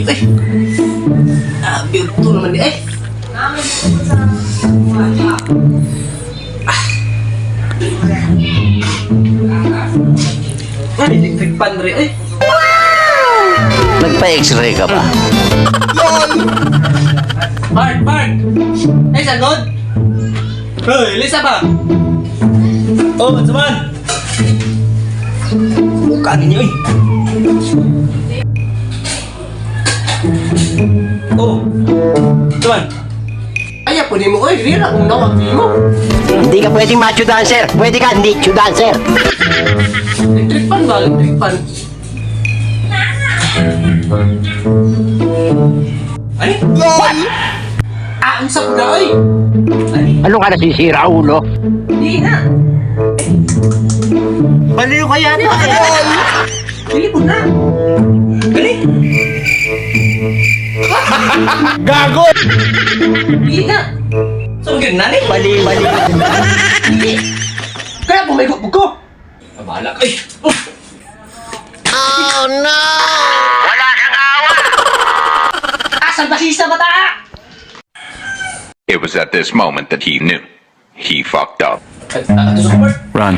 kayo eh. Beautiful naman eh. Electric pan rin eh. Nagpa-x-ray ka ba? Bart! Ay, sagod! Hoy, Lisa ba? Oh, Matsaman! Mukha ninyo eh. Oh, Matsaman! Ay, po mo eh. Rira kung nawagin mo. Hindi ka pwedeng macho dancer. Pwede ka hindi macho dancer. Electric pan ba? Electric pan. Ay? What? Ang sapo na ay! Ano ka nasisira, ulo? Hindi na! Baliw ka yata. Dili po na! Gali! Gago! Hindi na! So, ganun na ni? Baliw. Hindi! Kaya pumaygot mo ko! Abala ka eh! Oh no! Wala kang awa! Asan ba siya sa mata? It was at this moment that he knew. He fucked up. Gusto ko, Bert? Run.